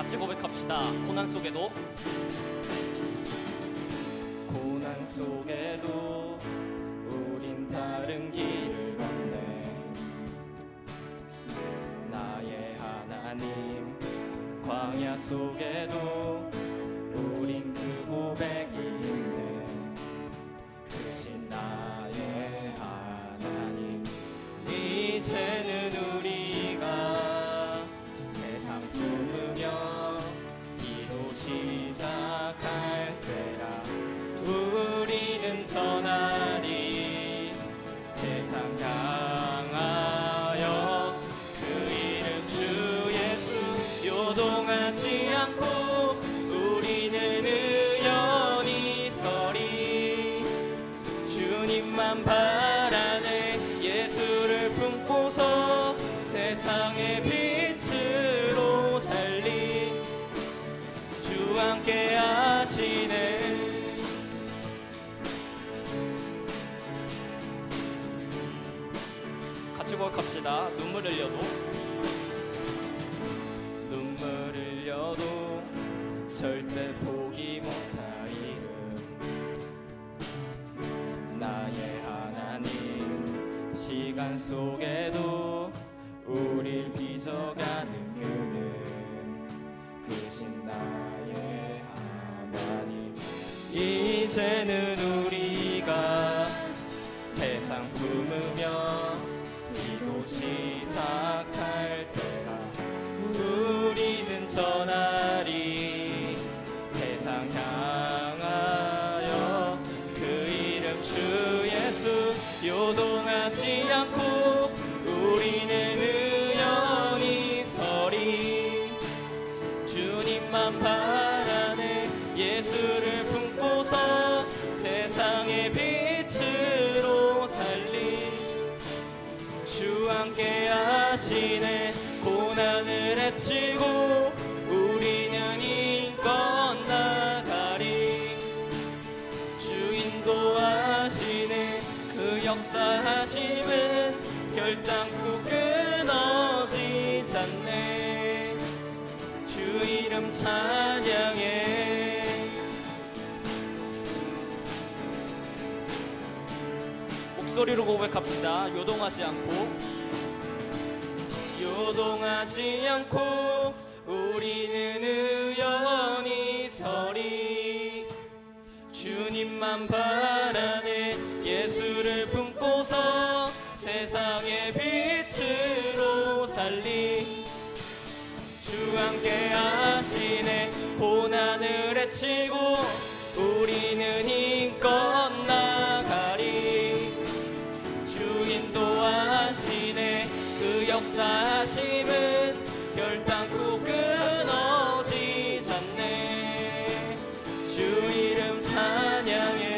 같이 고백합시다. 고난 속에도 우린 다른 길을 걷네. 나의 하나님, 광야 속에도 우린 그 고백이 있네. 그신 나의 하나님. 이제는 우리가 세상 품으며 기도 시작할 때라. 우리는 전하리 세상 향하여 그 이름 주 예수. 요동하지 않고 우리는 의연히 서리. 주님만 바라네. 예수를 품고서 세상의 빛으로 살리. 주 함께 하시네. 같이 고백합시다. 눈물 흘려도 절대 포기 못할 이름. 나의 하나님, 시간 속에도 우릴 빚어가는 그는 그신 나의 하나님. 이제는 우리가 세상 품으며 기도 시작할 때라. 우리는 전하리 세상 향하여 그 이름 주 예수. 요동하지 않고 우리는 의연히 서리. 주님만 바라네. 예수를 품고서 세상의 빛으로 살리. 주 함께 하시네. 고난을 헤치고 우리는 인권 나가리. 주 인도하시네. 그 역사하심은 결단코 끊어지지 않네. 주 이름 찬양해. 목소리로 고백합시다. 요동하지 않고 우리는 의연히 서리. 주님만 바라네. 예수를 품고서 세상의 빛으로 살리. 주 함께 하시네. 고난을 헤치고 우리는 힘껏 나가리. 주 인도하시네. 그 역사하심은 결단코 끊어지지 않네. 주 이름 찬양해.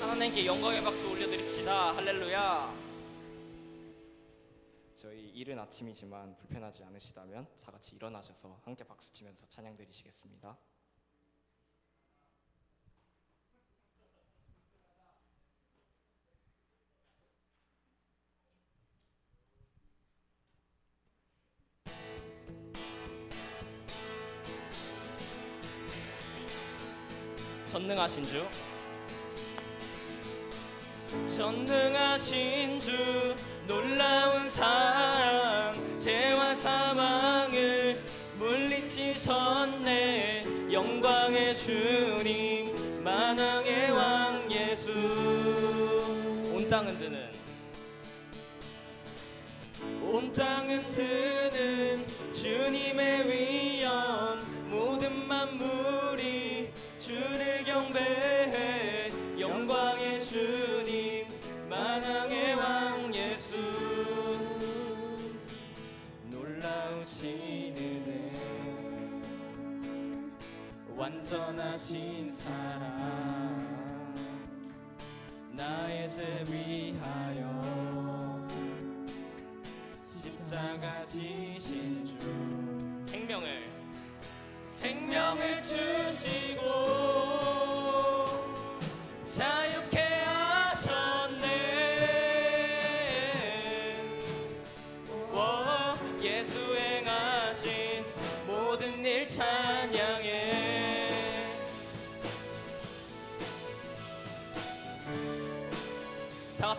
하나님께 영광의 박수 올려드립시다. 할렐루야. 저희 이른 아침이지만 불편하지 않으시다면 다 같이 일어나셔서 함께 박수 치면서 찬양 드리시겠습니다. 전능하신 주, 전능하신 주, 놀라운 사랑, 죄와 사망을 물리치셨네. 영광의 주님, 만왕의 왕 예수. 온 땅은 드는 주님의 위엄. 모든 만물이 주를 경배해. 영광의 주님, 만왕의 왕 예수. 놀라우신 은혜, 완전하신 사랑, 나의 죄 위하여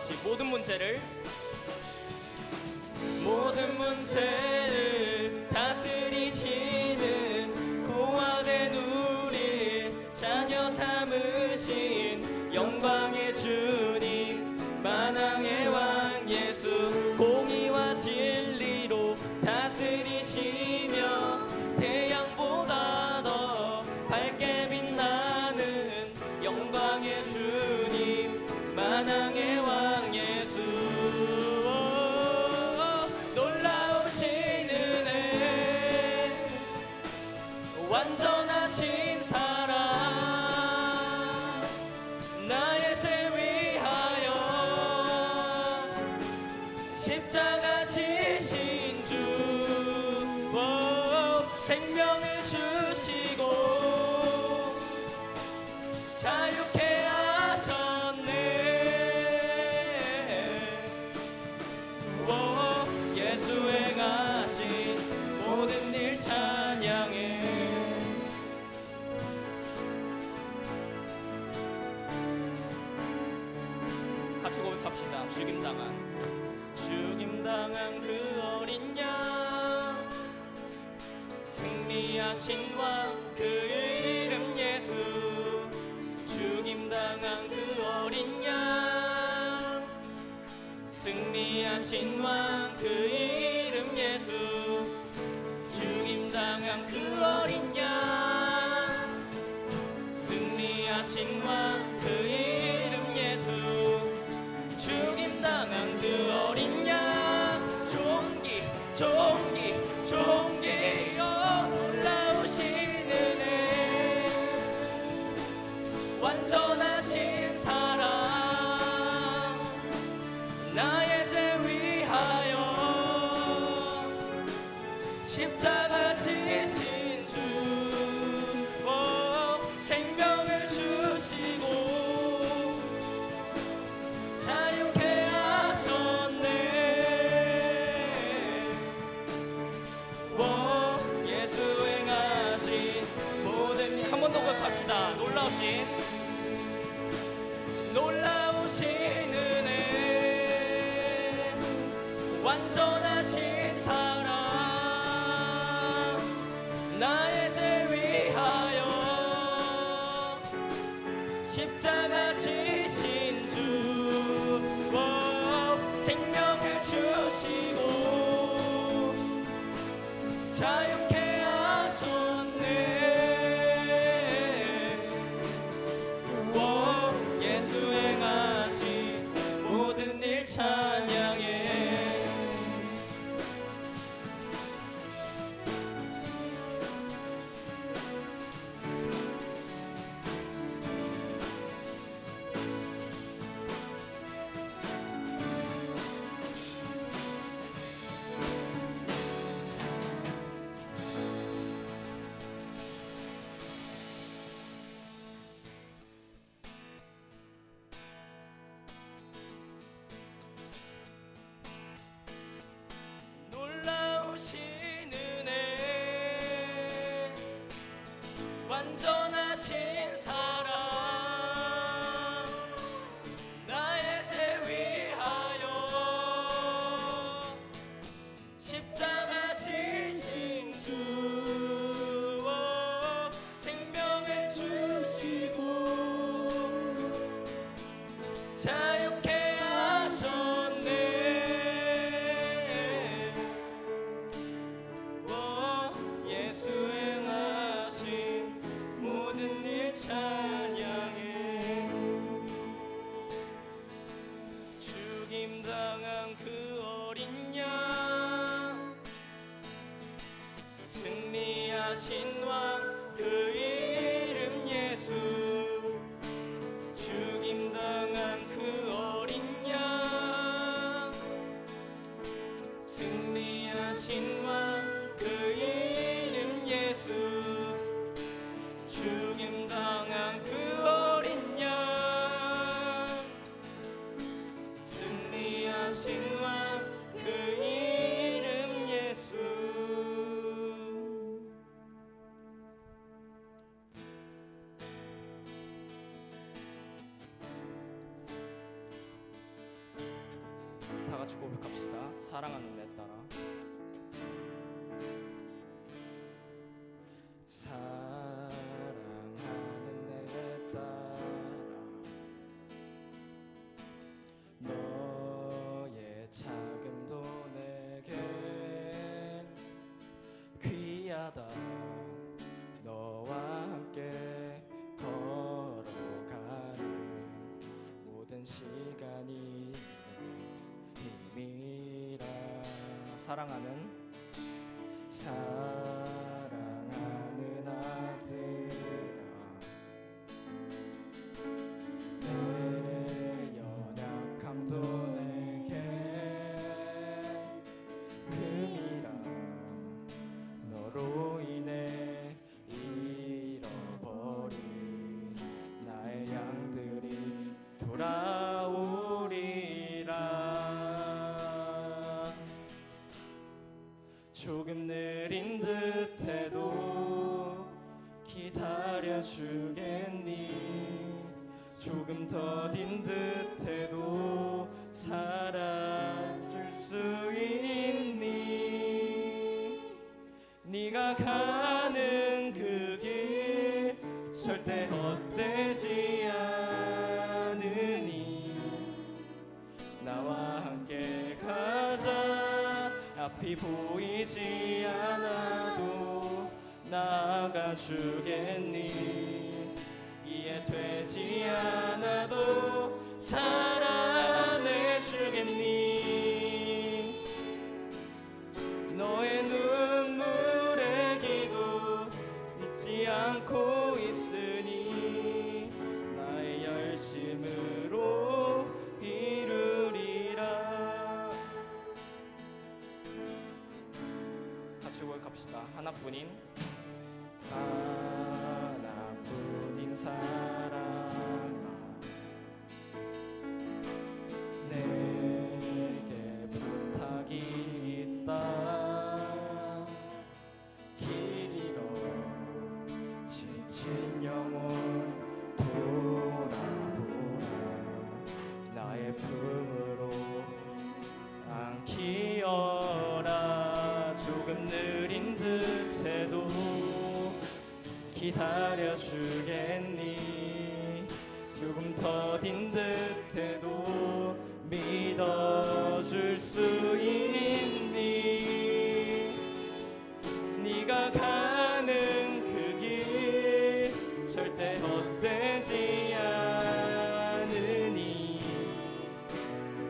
같이 모든 문제를 다스리시는 고아된 우리 자녀 삼으신 영광의 주님, 만왕의 왕 예수, 공의와 진리로 다스리시며 태양보다 더 밝게 빛나는 영광의 주님, 만왕의 왕 예수. 놀라우신 은혜, 완전하신 사랑, 나의 죄 위하여 십자가 지신 주, 생명을 주시고 자유케 하셨네. 예수 행하신 모든 일 찬양해. 같이 고백합시다. 죽임당한 그 어린 양, 승리하신 왕 그 이름 예수. 죽임당한 그 어린 양, 승리하신 왕 그 이름 예수. 죽임당한 그 어린 양, 승리하신 왕 그 이름 예수. 죽임당한 그 어린 양, 종기 놀라우신 은혜, 완전하신 사랑, 나의 죄 위하여 십자가 지신 주, 생명을 주시고 자유케 하셨네. 예수 행하신 모든 일. 한 번 더 고백합시다. 놀라우신 은혜, 완전하신 사랑, 나의 죄 위하여 십자가 지신 주, 생명을 주시고 자유케 하셨네. 예수 행하신 모든 일 찬양해. 놀라우신 은혜, 완전하신 사랑, 나의 죄 위하여 십자가 지신 주, 생명을 주시고 자유케 하셨네. 예수 행하신 모든 일 찬양해. 죽임당한 그 어린 양, 승리하신 왕 그 이름 예수. 죽임당한 그 어린 양, 승리하신 왕 그 이름 예수. 죽임당한 그 어린 양, 승리하신 왕 같이 고백합시다. 사랑하는 내 딸아. 사랑하는 내 딸아, 너의 자금도 내겐 귀하다. 너와 함께 걸어가는 모든 시간이 힘이라. 사랑하는 아들아, 내 연약함도 내게 흠이라. 너로 인해 잃어버린 나의 양들이 돌아오리라. 조금 느린 듯해도 기다려주겠니? 조금 더딘 듯해도 살아줄 수 있니? 네가 가는 그 길 절대 헛되지 않으니 나와 함께 가자. 앞이 보이지 않아도 나아가 주겠니? 이해되지 않아도 사랑해 주겠니? 너의 눈물의 기도 잊지 않고 있으니 나의 열심으로 이루리라. 같이 고백합시다. 하나뿐인 사랑아, 내게 부탁이 있다. 길 잃어 지친 영혼 돌아보라. 나의 품으로 안기어라. 조금 느린 듯해도 기다려주겠니? 조금 더딘 듯해도 믿어줄 수 있니? 네가 가는 그 길 절대 헛되지 않으니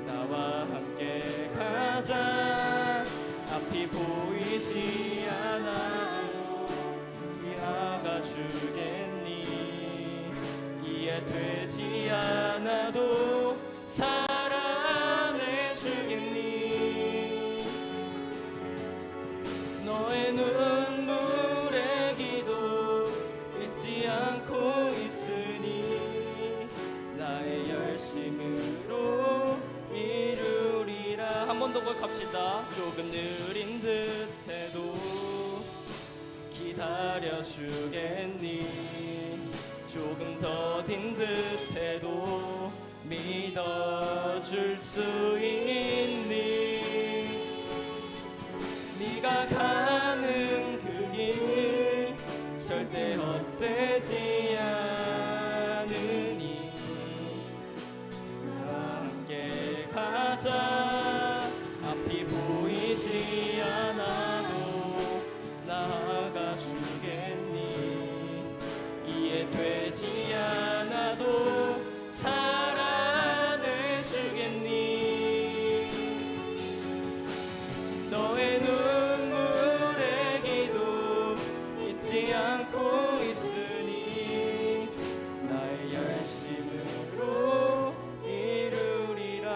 나와 함께 가자. 앞이 보이지 않아도 나아가 주겠니? 이해되지 않아도 사랑해 주겠니? 너의 눈물의 기도 잊지 않고 있으니 나의 열심으로 이루리라. 한 번 더 고백합시다. 조금 느린 듯해도 기다려주겠니? 조금 더딘 듯해도 믿어줄 수 있니? 네가 가는 그 길 절대 헛되지 않으니 함께 가자. 앞이 보이지 않아도 나아가 주겠니? 이해되지 않아도 사랑해 주겠니? 너의 눈물의 기도 잊지 않고 있으니 나의 열심으로 이루리라.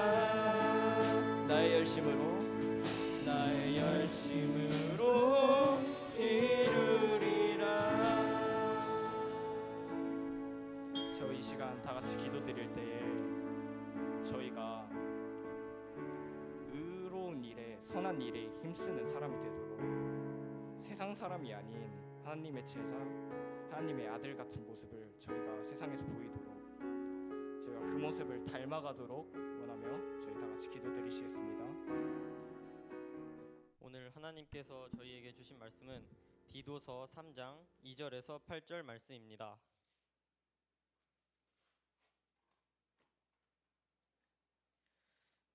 나의 열심으로 이 시간 다 같이 기도드릴 때에 저희가 의로운 일에 선한 일에 힘쓰는 사람이 되도록 세상 사람이 아닌 하나님의 제자, 하나님의 아들 같은 모습을 저희가 세상에서 보이도록 저희가 그 모습을 닮아가도록 원하며 저희 다 같이 기도드리시겠습니다. 하나님께서 저희에게 주신 말씀은 디도서 3장 2절에서 8절 말씀입니다.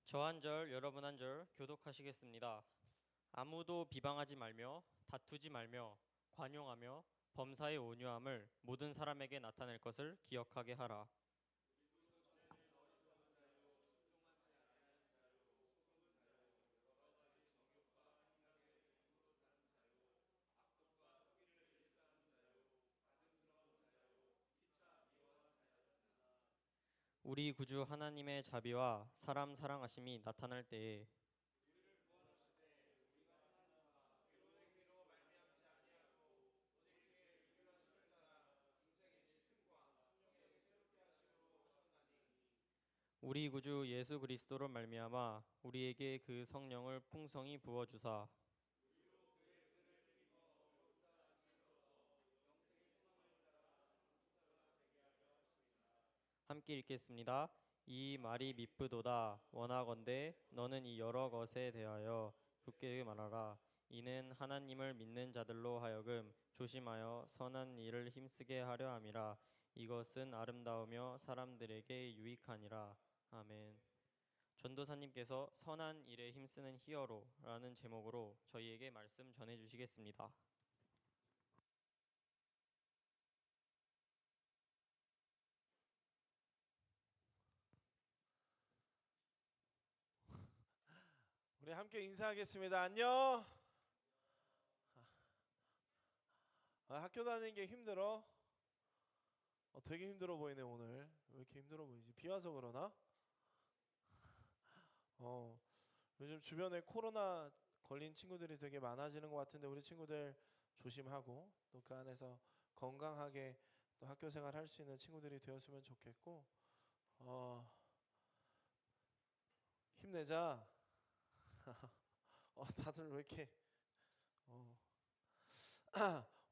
저 한 절, 여러분 한 절 교독하시겠습니다. 아무도 비방하지 말며 다투지 말며 관용하며 범사의 온유함을 모든 사람에게 나타낼 것을 기억하게 하라. 우리 구주 하나님의 자비와 사람 사랑하심이 나타날 때에 우리 구주 예수 그리스도로 말미암아 우리에게 그 성령을 풍성히 부어 주사 함께 읽겠습니다. 이 말이 미쁘도다. 원하건대 너는 이 여러 것에 대하여 굳게 말하라. 이는 하나님을 믿는 자들로 하여금 조심하여 선한 일을 힘쓰게 하려 함이라. 이것은 아름다우며 사람들에게 유익하니라. 아멘. 전도사님께서 선한 일에 힘쓰는 히어로라는 제목으로 저희에게 말씀 전해 주시겠습니다. 우리 함께 인사하겠습니다. 안녕. 학교 다니는 게 힘들어? 되게 힘들어 보이네 오늘. 왜 이렇게 힘들어 보이지? 비 와서 그러나? 요즘 주변에 코로나 걸린 친구들이 되게 많아지는 것 같은데 우리 친구들 조심하고 또 그 안에서 건강하게 또 학교 생활 할 수 있는 친구들이 되었으면 좋겠고 힘내자. 다들 왜 이렇게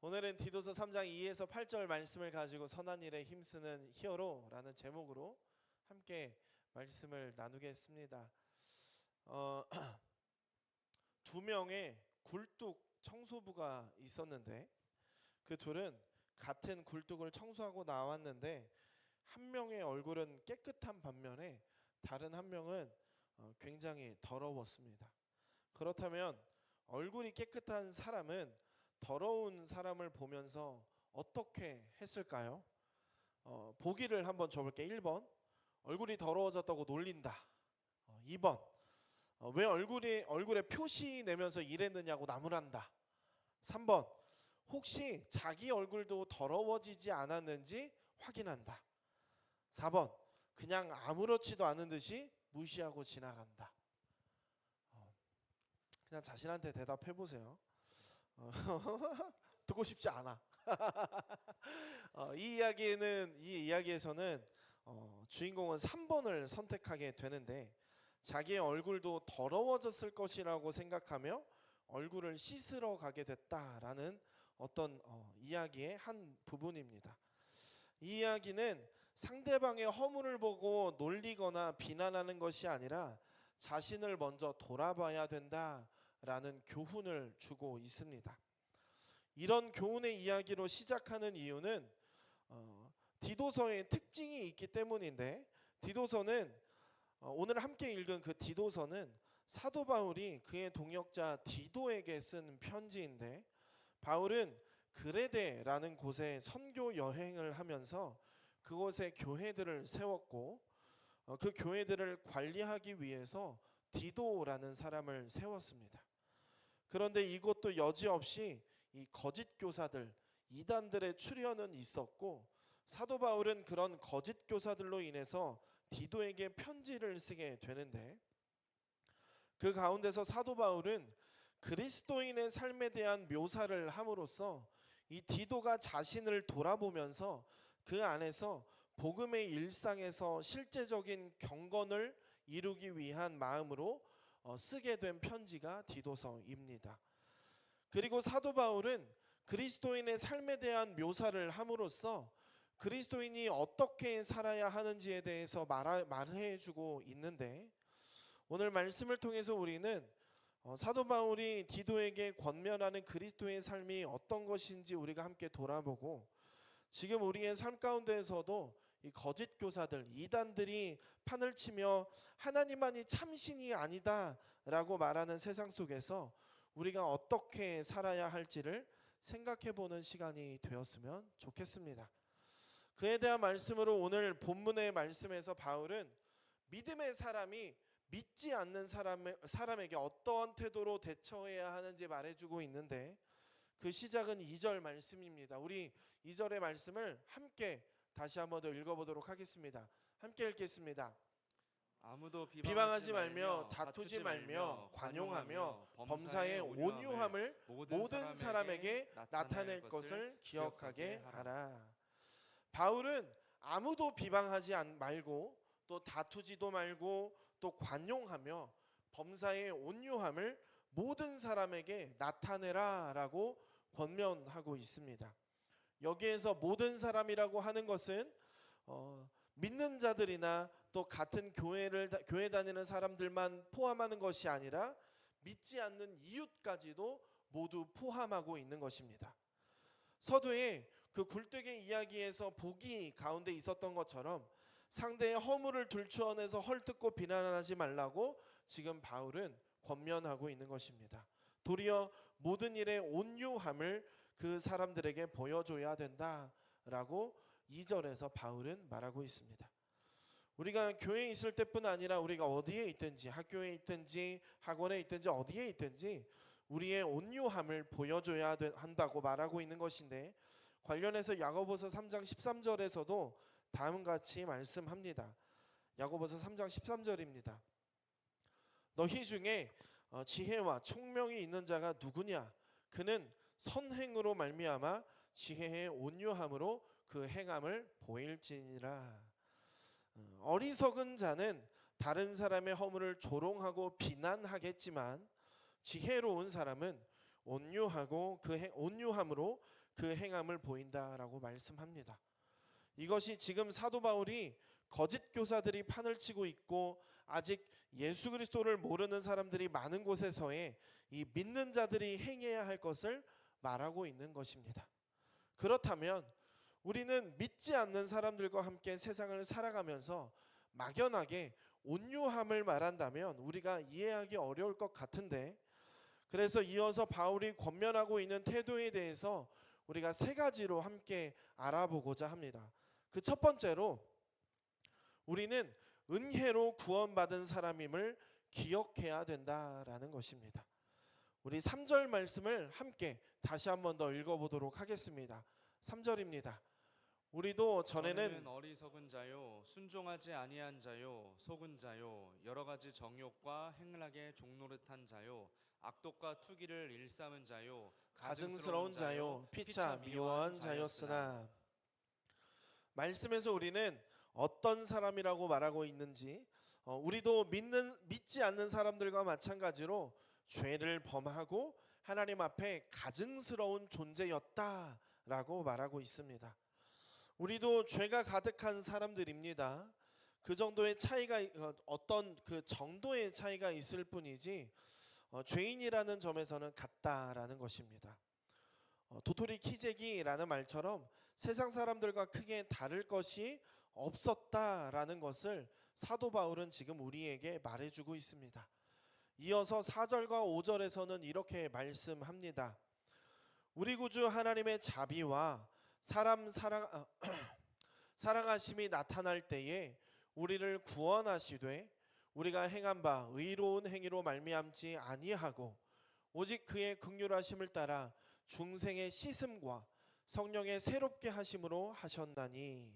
오늘은 디도서 3장 2에서 8절 말씀을 가지고 선한 일에 힘쓰는 히어로라는 제목으로 함께 말씀을 나누겠습니다. 두 명의 굴뚝 청소부가 있었는데 그 둘은 같은 굴뚝을 청소하고 나왔는데 한 명의 얼굴은 깨끗한 반면에 다른 한 명은 굉장히 더러웠습니다. 그렇다면 얼굴이 깨끗한 사람은 더러운 사람을 보면서 어떻게 했을까요? 보기를 한번 줘볼게. 1번 얼굴이 더러워졌다고 놀린다. 2번 왜 얼굴에 표시 내면서 이랬느냐고 나무란다. 3번 혹시 자기 얼굴도 더러워지지 않았는지 확인한다. 4번 그냥 아무렇지도 않은 듯이 무시하고 지나간다. 그냥 자신한테 대답해 보세요. 듣고 싶지 않아. 이 이야기에서는 주인공은 3번을 선택하게 되는데 자기의 얼굴도 더러워졌을 것이라고 생각하며 얼굴을 씻으러 가게 됐다라는 어떤 이야기의 한 부분입니다. 이 이야기는 상대방의 허물을 보고 놀리거나 비난하는 것이 아니라 자신을 먼저 돌아봐야 된다라는 교훈을 주고 있습니다. 이런 교훈의 이야기로 시작하는 이유는 디도서의 특징이 있기 때문인데 디도서는 오늘 함께 읽은 그 디도서는 사도 바울이 그의 동역자 디도에게 쓴 편지인데 바울은 그레데라는 곳에 선교 여행을 하면서 그곳에 교회들을 세웠고 그 교회들을 관리하기 위해서 디도라는 사람을 세웠습니다. 그런데 이것도 여지없이 이 거짓 교사들, 이단들의 출현은 있었고 사도 바울은 그런 거짓 교사들로 인해서 디도에게 편지를 쓰게 되는데 그 가운데서 사도 바울은 그리스도인의 삶에 대한 묘사를 함으로써 이 디도가 자신을 돌아보면서 그 안에서 복음의 일상에서 실제적인 경건을 이루기 위한 마음으로 쓰게 된 편지가 디도서입니다. 그리고 사도 바울은 그리스도인의 삶에 대한 묘사를 함으로써 그리스도인이 어떻게 살아야 하는지에 대해서 말해주고 있는데 오늘 말씀을 통해서 우리는 사도 바울이 디도에게 권면하는 그리스도의 삶이 어떤 것인지 우리가 함께 돌아보고, 지금 우리의 삶 가운데에서도 이 거짓 교사들, 이단들이 판을 치며 하나님만이 참신이 아니다라고 말하는 세상 속에서 우리가 어떻게 살아야 할지를 생각해 보는 시간이 되었으면 좋겠습니다. 그에 대한 말씀으로 오늘 본문의 말씀에서 바울은 믿음의 사람이 믿지 않는 사람에게 어떠한 태도로 대처해야 하는지 말해주고 있는데, 그 시작은 2절 말씀입니다. 우리 2절의 말씀을 함께 다시 한번 더 읽어보도록 하겠습니다. 함께 읽겠습니다. 아무도 비방하지 말며 다투지 말며 관용하며 범사에 온유함을 모든 사람에게 나타낼 것을 기억하게 하라. 바울은 아무도 비방하지 말고 또 다투지도 말고 또 관용하며 범사의 온유함을 모든 사람에게 나타내라 라고 권면하고 있습니다. 여기에서 모든 사람이라고 하는 것은 믿는 자들이나 또 같은 교회 다니는 사람들만 포함하는 것이 아니라 믿지 않는 이웃까지도 모두 포함하고 있는 것입니다. 서두에 그 굴뚝의 이야기에서 복이 가운데 있었던 것처럼 상대의 허물을 들추어내서 헐뜯고 비난하지 말라고 지금 바울은 권면하고 있는 것입니다. 도리어 모든 일에 온유함을 그 사람들에게 보여줘야 된다라고 2절에서 바울은 말하고 있습니다. 우리가 교회에 있을 때뿐 아니라 우리가 어디에 있든지, 학교에 있든지 학원에 있든지 어디에 있든지 우리의 온유함을 보여줘야 한다고 말하고 있는 것인데, 관련해서 야고보서 3장 13절에서도 다음과 같이 말씀합니다. 야고보서 3장 13절입니다. 너희 중에 지혜와 총명이 있는 자가 누구냐? 그는 선행으로 말미암아 지혜의 온유함으로 그 행함을 보일지니라. 어리석은 자는 다른 사람의 허물을 조롱하고 비난하겠지만 지혜로운 사람은 온유하고 온유함으로 그 행함을 보인다라고 말씀합니다. 이것이 지금 사도 바울이 거짓 교사들이 판을 치고 있고 아직 예수 그리스도를 모르는 사람들이 많은 곳에서의 이 믿는 자들이 행해야 할 것을 말하고 있는 것입니다. 그렇다면 우리는 믿지 않는 사람들과 함께 세상을 살아가면서 막연하게 온유함을 말한다면 우리가 이해하기 어려울 것 같은데, 그래서 이어서 바울이 권면하고 있는 태도에 대해서 우리가 3가지로 함께 알아보고자 합니다. 그 첫 번째로 우리는 은혜로 구원받은 사람임을 기억해야 된다라는 것입니다. 우리 3절 말씀을 함께 다시 한번 더 읽어보도록 하겠습니다. 3절입니다. 우리도 전에는 어리석은 자요 순종하지 아니한 자요 속은 자요 여러 가지 정욕과 행락에 종노릇한 자요 악독과 투기를 일삼은 자요 가증스러운 자요 피차 미워한 자였으나. 말씀에서 우리는 어떤 사람이라고 말하고 있는지, 우리도 믿지 않는 사람들과 마찬가지로 죄를 범하고 하나님 앞에 가증스러운 존재였다라고 말하고 있습니다. 우리도 죄가 가득한 사람들입니다. 그 정도의 차이가, 어떤 그 정도의 차이가 있을 뿐이지 죄인이라는 점에서는 같다라는 것입니다. 도토리 키재기라는 말처럼 세상 사람들과 크게 다를 것이 없었다라는 것을 사도 바울은 지금 우리에게 말해주고 있습니다. 이어서 4절과 5절에서는 이렇게 말씀합니다. 우리 구주 하나님의 자비와 사람 사랑하심이 나타날 때에 우리를 구원하시되 우리가 행한 바 의로운 행위로 말미암지 아니하고 오직 그의 긍휼하심을 따라 중생의 씻음과 성령의 새롭게 하심으로 하셨나니.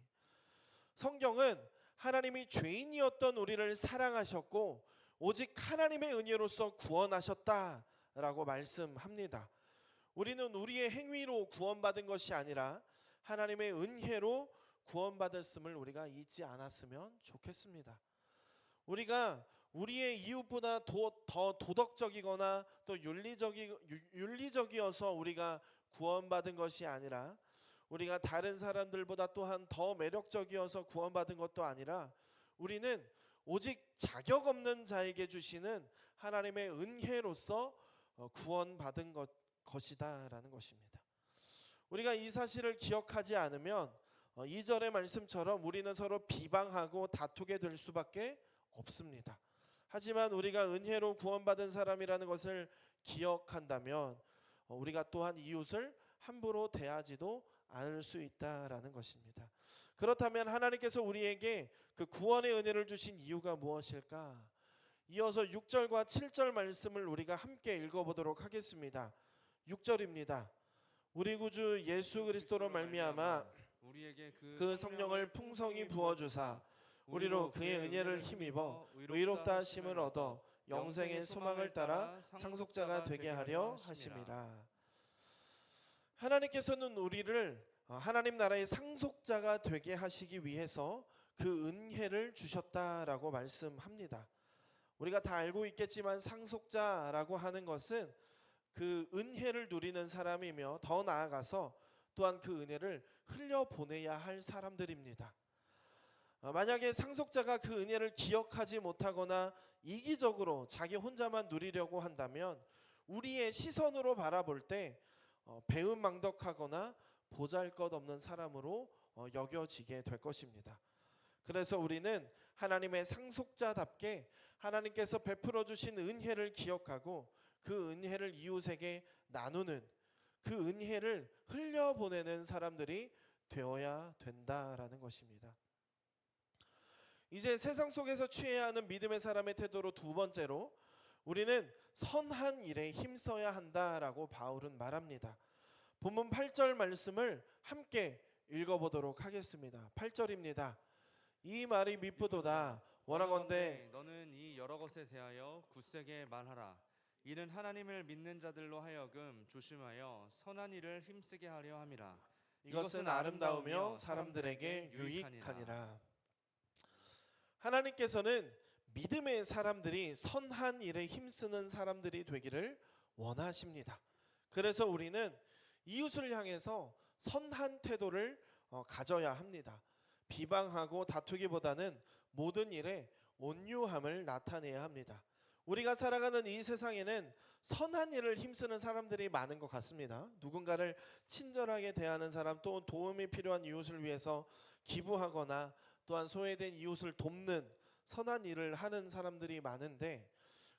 성경은 하나님이 죄인이었던 우리를 사랑하셨고 오직 하나님의 은혜로서 구원하셨다라고 말씀합니다. 우리는 우리의 행위로 구원받은 것이 아니라 하나님의 은혜로 구원받았음을 우리가 잊지 않았으면 좋겠습니다. 우리가 우리의 이웃보다 더 도덕적이거나 또 윤리적이어서 우리가 구원받은 것이 아니라, 우리가 다른 사람들보다 또한 더 매력적이어서 구원받은 것도 아니라, 우리는 오직 자격 없는 자에게 주시는 하나님의 은혜로서 구원받은 것이다라는 것입니다. 우리가 이 사실을 기억하지 않으면 2절의 말씀처럼 우리는 서로 비방하고 다투게 될 수밖에 없습니다. 하지만 우리가 은혜로 구원받은 사람이라는 것을 기억한다면 우리가 또한 이웃을 함부로 대하지도 않을 수 있다라는 것입니다. 그렇다면 하나님께서 우리에게 그 구원의 은혜를 주신 이유가 무엇일까? 이어서 6절과 7절 말씀을 우리가 함께 읽어보도록 하겠습니다. 6절입니다. 우리 구주 예수 그리스도로 말미암아 우리에게 그 성령을 풍성히 부어주사 우리로 그의 은혜를 힘입어 의롭다 하심을 얻어 영생의 소망을 따라 상속자가 되게 하려 하심이라. 하나님께서는 우리를 하나님 나라의 상속자가 되게 하시기 위해서 그 은혜를 주셨다라고 말씀합니다. 우리가 다 알고 있겠지만 상속자라고 하는 것은 그 은혜를 누리는 사람이며 더 나아가서 또한 그 은혜를 흘려보내야 할 사람들입니다. 만약에 상속자가 그 은혜를 기억하지 못하거나 이기적으로 자기 혼자만 누리려고 한다면 우리의 시선으로 바라볼 때 배은망덕하거나 보잘것없는 사람으로 여겨지게 될 것입니다. 그래서 우리는 하나님의 상속자답게 하나님께서 베풀어 주신 은혜를 기억하고 그 은혜를 이웃에게 나누는, 그 은혜를 흘려보내는 사람들이 되어야 된다라는 것입니다. 이제 세상 속에서 취해야 하는 믿음의 사람의 태도로 두 번째로 우리는 선한 일에 힘써야 한다라고 바울은 말합니다. 본문 8절 말씀을 함께 읽어보도록 하겠습니다. 8절입니다. 이 말이 미쁘도다. 원하건대 너는 이 여러 것에 대하여 굳세게 말하라. 이는 하나님을 믿는 자들로 하여금 조심하여 선한 일을 힘쓰게 하려 함이라. 이것은 아름다우며 사람들에게 유익하니라. 하나님께서는 믿음의 사람들이 선한 일에 힘쓰는 사람들이 되기를 원하십니다. 그래서 우리는 이웃을 향해서 선한 태도를 가져야 합니다. 비방하고 다투기보다는 모든 일에 온유함을 나타내야 합니다. 우리가 살아가는 이 세상에는 선한 일을 힘쓰는 사람들이 많은 것 같습니다. 누군가를 친절하게 대하는 사람, 또 도움이 필요한 이웃을 위해서 기부하거나 또한 소외된 이웃을 돕는 선한 일을 하는 사람들이 많은데,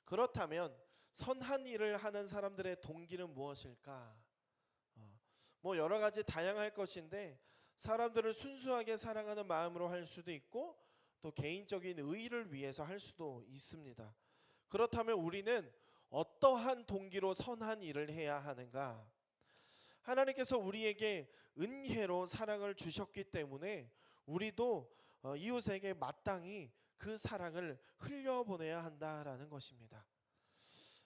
그렇다면 선한 일을 하는 사람들의 동기는 무엇일까? 뭐 여러 가지 다양할 것인데 사람들을 순수하게 사랑하는 마음으로 할 수도 있고 또 개인적인 의의를 위해서 할 수도 있습니다. 그렇다면 우리는 어떠한 동기로 선한 일을 해야 하는가? 하나님께서 우리에게 은혜로 사랑을 주셨기 때문에 우리도 이웃에게 마땅히 그 사랑을 흘려보내야 한다라는 것입니다.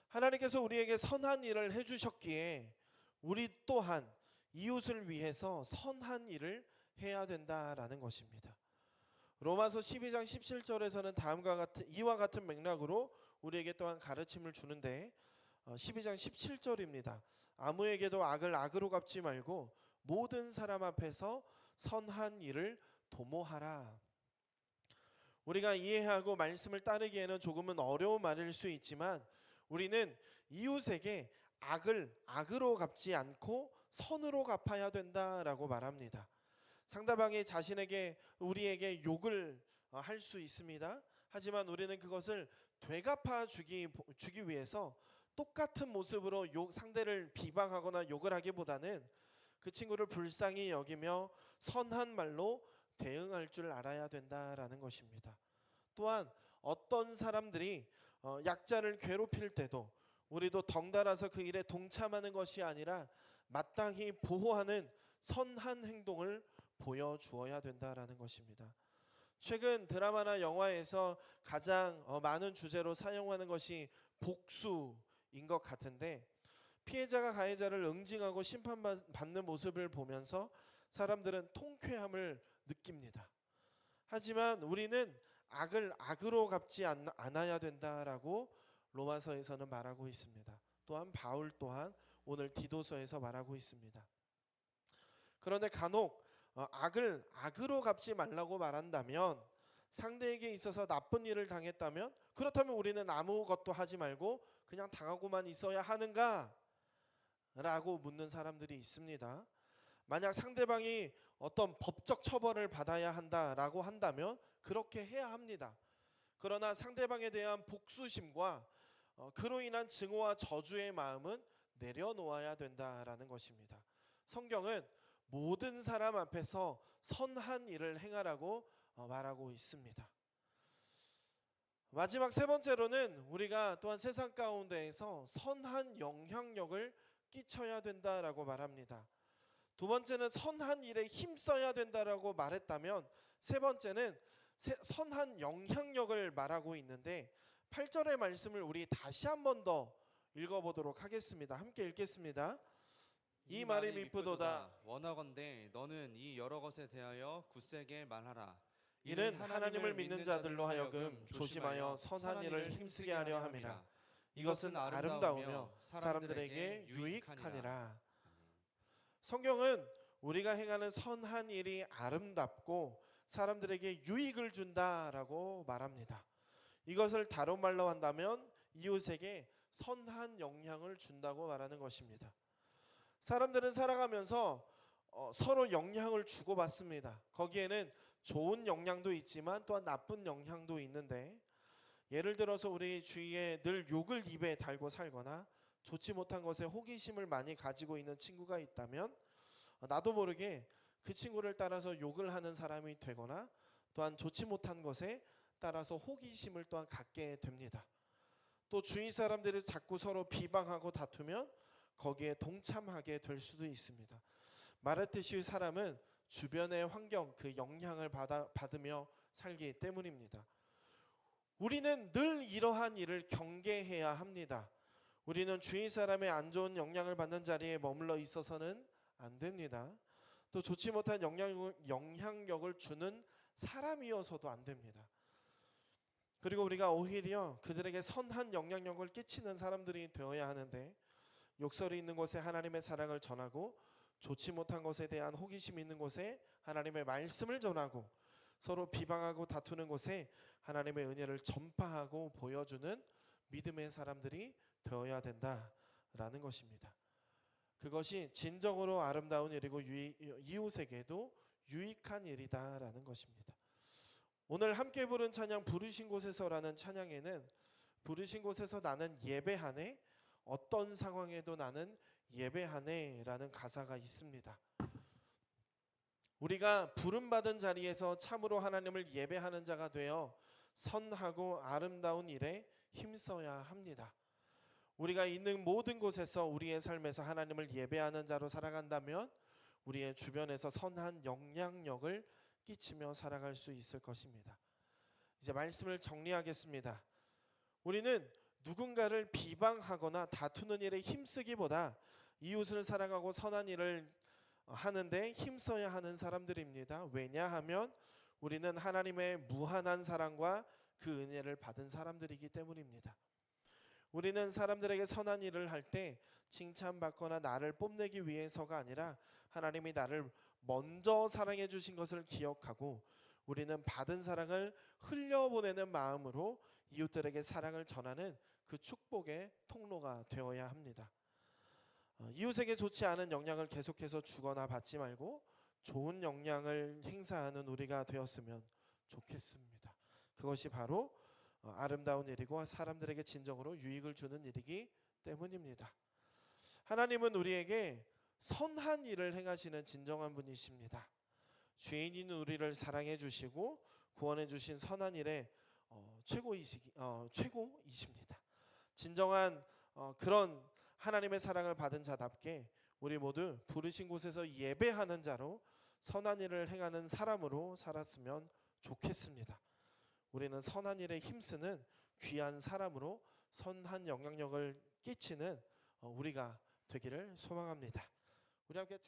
하나님께서 우리에게 선한 일을 해주셨기에 우리 또한 이웃을 위해서 선한 일을 해야 된다라는 것입니다. 로마서 12장 17절에서는 이와 같은 맥락으로 우리에게 또한 가르침을 주는데 12장 17절입니다. 아무에게도 악을 악으로 갚지 말고 모든 사람 앞에서 선한 일을 도모하라. 우리가 이해하고 말씀을 따르기에는 조금은 어려운 말일 수 있지만 우리는 이웃에게 악을 악으로 갚지 않고 선으로 갚아야 된다라고 말합니다. 상대방이 우리에게 욕을 할 수 있습니다. 하지만 우리는 그것을 되갚아 주기 위해서 똑같은 모습으로 상대를 비방하거나 욕을 하기보다는 그 친구를 불쌍히 여기며 선한 말로 대응할 줄 알아야 된다라는 것입니다. 또한 어떤 사람들이 약자를 괴롭힐 때도 우리도 덩달아서 그 일에 동참하는 것이 아니라 마땅히 보호하는 선한 행동을 보여주어야 된다라는 것입니다. 최근 드라마나 영화에서 가장 많은 주제로 사용하는 것이 복수인 것 같은데, 피해자가 가해자를 응징하고 심판받는 모습을 보면서 사람들은 통쾌함을 느낍니다. 하지만 우리는 악을 악으로 갚지 않아야 된다라고 로마서에서는 말하고 있습니다. 또한 바울 또한 오늘 디도서에서 말하고 있습니다. 그런데 간혹 악을 악으로 갚지 말라고 말한다면 상대에게 있어서 나쁜 일을 당했다면 그렇다면 우리는 아무것도 하지 말고 그냥 당하고만 있어야 하는가? 라고 묻는 사람들이 있습니다. 만약 상대방이 어떤 법적 처벌을 받아야 한다라고 한다면 그렇게 해야 합니다. 그러나 상대방에 대한 복수심과 그로 인한 증오와 저주의 마음은 내려놓아야 된다라는 것입니다. 성경은 모든 사람 앞에서 선한 일을 행하라고 말하고 있습니다. 마지막 세 번째로는 우리가 또한 세상 가운데에서 선한 영향력을 끼쳐야 된다라고 말합니다. 두 번째는 선한 일에 힘써야 된다라고 말했다면 세 번째는 선한 영향력을 말하고 있는데 8절의 말씀을 우리 다시 한 번 더 읽어보도록 하겠습니다. 함께 읽겠습니다. 이 말이 미쁘도다. 원하건대 너는 이 여러 것에 대하여 굳세게 말하라. 이는 하나님을 믿는 자들로 하여금 조심하여 선한 일을 힘쓰게 하려 함이라. 이것은 아름다우며 사람들에게 유익하니라. 성경은 우리가 행하는 선한 일이 아름답고 사람들에게 유익을 준다라고 말합니다. 이것을 다른 말로 한다면 이웃에게 선한 영향을 준다고 말하는 것입니다. 사람들은 살아가면서 서로 영향을 주고받습니다. 거기에는 좋은 영향도 있지만 또한 나쁜 영향도 있는데, 예를 들어서 우리 주위에 늘 욕을 입에 달고 살거나 좋지 못한 것에 호기심을 많이 가지고 있는 친구가 있다면 나도 모르게 그 친구를 따라서 욕을 하는 사람이 되거나 또한 좋지 못한 것에 따라서 호기심을 또한 갖게 됩니다. 또 주위 사람들이 자꾸 서로 비방하고 다투면 거기에 동참하게 될 수도 있습니다. 말했듯이 사람은 주변의 환경, 그 영향을 받으며 살기 때문입니다. 우리는 늘 이러한 일을 경계해야 합니다. 우리는 주위 사람의 안 좋은 영향을 받는 자리에 머물러 있어서는 안 됩니다. 또 좋지 못한 영향력을 주는 사람이어서도 안 됩니다. 그리고 우리가 오히려 그들에게 선한 영향력을 끼치는 사람들이 되어야 하는데, 욕설이 있는 곳에 하나님의 사랑을 전하고 좋지 못한 것에 대한 호기심이 있는 곳에 하나님의 말씀을 전하고 서로 비방하고 다투는 곳에 하나님의 은혜를 전파하고 보여주는 믿음의 사람들이 되어야 된다라는 것입니다. 그것이 진정으로 아름다운 일이고 이웃에게도 유익한 일이다라는 것입니다. 오늘 함께 부른 찬양 부르신 곳에서라는 찬양에는 부르신 곳에서 나는 예배하네, 어떤 상황에도 나는 예배하네 라는 가사가 있습니다. 우리가 부름받은 자리에서 참으로 하나님을 예배하는 자가 되어 선하고 아름다운 일에 힘써야 합니다. 우리가 있는 모든 곳에서 우리의 삶에서 하나님을 예배하는 자로 살아간다면 우리의 주변에서 선한 영향력을 끼치며 살아갈 수 있을 것입니다. 이제 말씀을 정리하겠습니다. 우리는 누군가를 비방하거나 다투는 일에 힘쓰기보다 이웃을 사랑하고 선한 일을 하는데 힘써야 하는 사람들입니다. 왜냐하면 우리는 하나님의 무한한 사랑과 그 은혜를 받은 사람들이기 때문입니다. 우리는 사람들에게 선한 일을 할 때 칭찬받거나 나를 뽐내기 위해서가 아니라 하나님이 나를 먼저 사랑해 주신 것을 기억하고 우리는 받은 사랑을 흘려보내는 마음으로 이웃들에게 사랑을 전하는 그 축복의 통로가 되어야 합니다. 이웃에게 좋지 않은 영향을 계속해서 주거나 받지 말고 좋은 영향을 행사하는 우리가 되었으면 좋겠습니다. 그것이 바로 아름다운 일이고 사람들에게 진정으로 유익을 주는 일이기 때문입니다. 하나님은 우리에게 선한 일을 행하시는 진정한 분이십니다. 죄인인 우리를 사랑해 주시고 구원해 주신 선한 일의 최고이십니다. 진정한 그런 하나님의 사랑을 받은 자답게 우리 모두 부르신 곳에서 예배하는 자로 선한 일을 행하는 사람으로 살았으면 좋겠습니다. 우리는 선한 일에 힘쓰는 귀한 사람으로 선한 영향력을 끼치는 우리가 되기를 소망합니다. 우리 함께